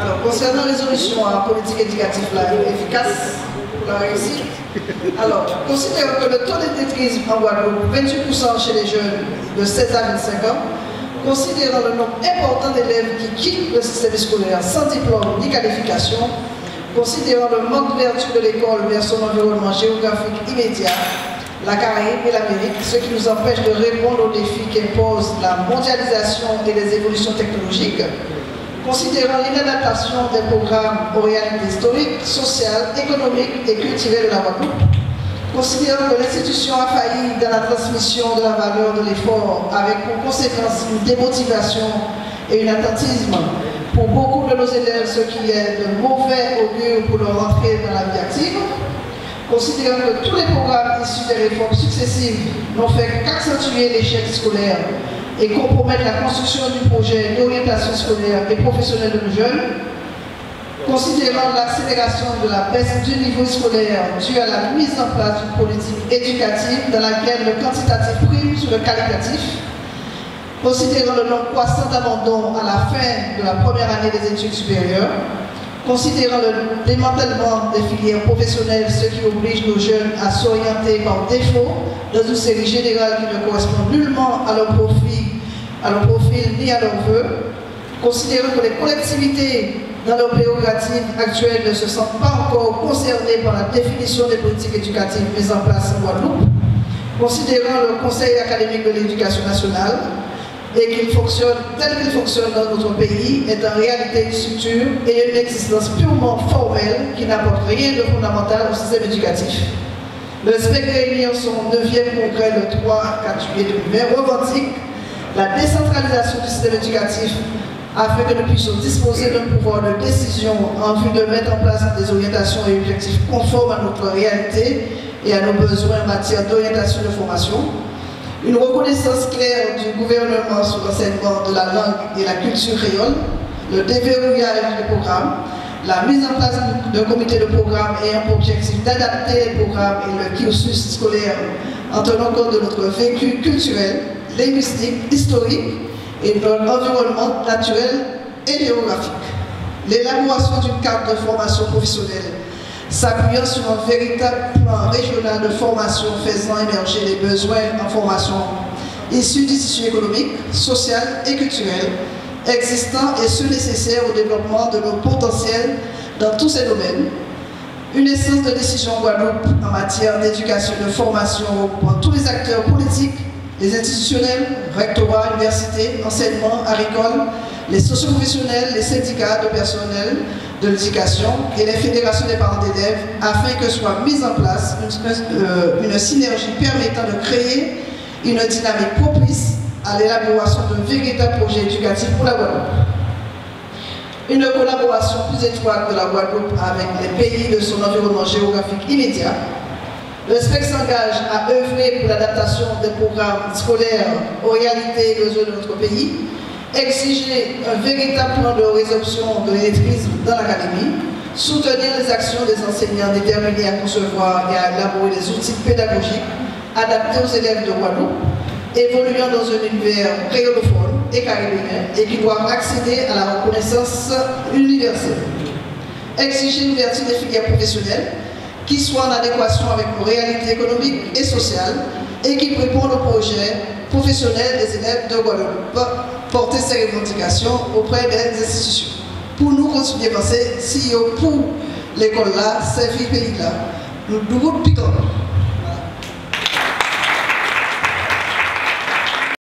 Alors, concernant la résolution à politique éducative efficace pour la réussite, alors, considérant que le taux d'illettrisme en Guadeloupe, 28% chez les jeunes de 16 à 25 ans, considérant le nombre important d'élèves qui quittent le système scolaire sans diplôme ni qualification, considérant le manque d'ouverture de l'école vers son environnement géographique immédiat, la Caraïbe et l'Amérique, ce qui nous empêche de répondre aux défis qu'imposent la mondialisation et les évolutions technologiques, considérant l'inadaptation des programmes aux réalités historiques, sociales, économiques et culturelles de la Guadeloupe, considérant que l'institution a failli dans la transmission de la valeur de l'effort avec pour conséquence une démotivation et un attentisme pour beaucoup de nos élèves, ce qui est de mauvais augure pour leur entrée dans la vie active, considérant que tous les programmes issus des réformes successives n'ont fait qu'accentuer l'échec scolaire et compromettre la construction du projet d'orientation scolaire et professionnelle de nos jeunes, considérant l'accélération de la baisse du niveau scolaire due à la mise en place d'une politique éducative dans laquelle le quantitatif prime sur le qualitatif, considérant le nombre croissant d'abandons à la fin de la première année des études supérieures, considérant le démantèlement des filières professionnelles, ce qui oblige nos jeunes à s'orienter par défaut dans une série générale qui ne correspond nullement à leur profil ni à leurs vœux, considérant que les collectivités dans leurs prérogatives actuelles ne se sentent pas encore concernées par la définition des politiques éducatives mises en place en Guadeloupe, considérant le Conseil académique de l'éducation nationale et qu'il fonctionne tel qu'il fonctionne dans notre pays est en réalité une structure et une existence purement formelle qui n'apporte rien de fondamental au système éducatif. Le SPEC réuni en son 9e congrès le 3-4 juillet 2020 revendique la décentralisation du système éducatif afin que nous puissions disposer d'un pouvoir de décision en vue de mettre en place des orientations et objectifs conformes à notre réalité et à nos besoins en matière d'orientation et de formation. Une reconnaissance claire du gouvernement sur l'enseignement de la langue et la culture créole, le déverrouillage des programmes, la mise en place d'un comité de programme ayant pour objectif d'adapter les programmes et le cursus scolaire en tenant compte de notre vécu culturel, linguistique, historique et de notre environnement naturel et géographique. L'élaboration d'une carte de formation professionnelle s'appuyant sur un véritable plan régional de formation faisant émerger les besoins en formation issus du tissu économique, social et culturel existants et ceux nécessaires au développement de nos potentiels dans tous ces domaines. Une essence de décision en Guadeloupe en matière d'éducation et de formation pour tous les acteurs politiques, les institutionnels, rectorats, universités, enseignements, agricoles, les socioprofessionnels, les syndicats de personnel de l'éducation et les fédérations des parents d'élèves afin que soit mise en place une synergie permettant de créer une dynamique propice à l'élaboration d'un véritable projet éducatif pour la Guadeloupe. Une collaboration plus étroite de la Guadeloupe avec les pays de son environnement géographique immédiat. Le SPEC s'engage à œuvrer pour l'adaptation des programmes scolaires aux réalités et besoins de notre pays, exiger un véritable plan de résorption de l'illettrisme dans l'académie, soutenir les actions des enseignants déterminés à concevoir et à élaborer des outils pédagogiques adaptés aux élèves de Guadeloupe, évoluant dans un univers créolophone et caribéen et qui doivent accéder à la reconnaissance universelle. Exiger l'ouverture des filières professionnelles qui soient en adéquation avec nos réalités économiques et sociales et qui répondent aux projets professionnels des élèves de Guadeloupe, porter ces revendications auprès des institutions. Pour nous continuer à penser, si pour l'école là, servir le pays là, nous devons piquer.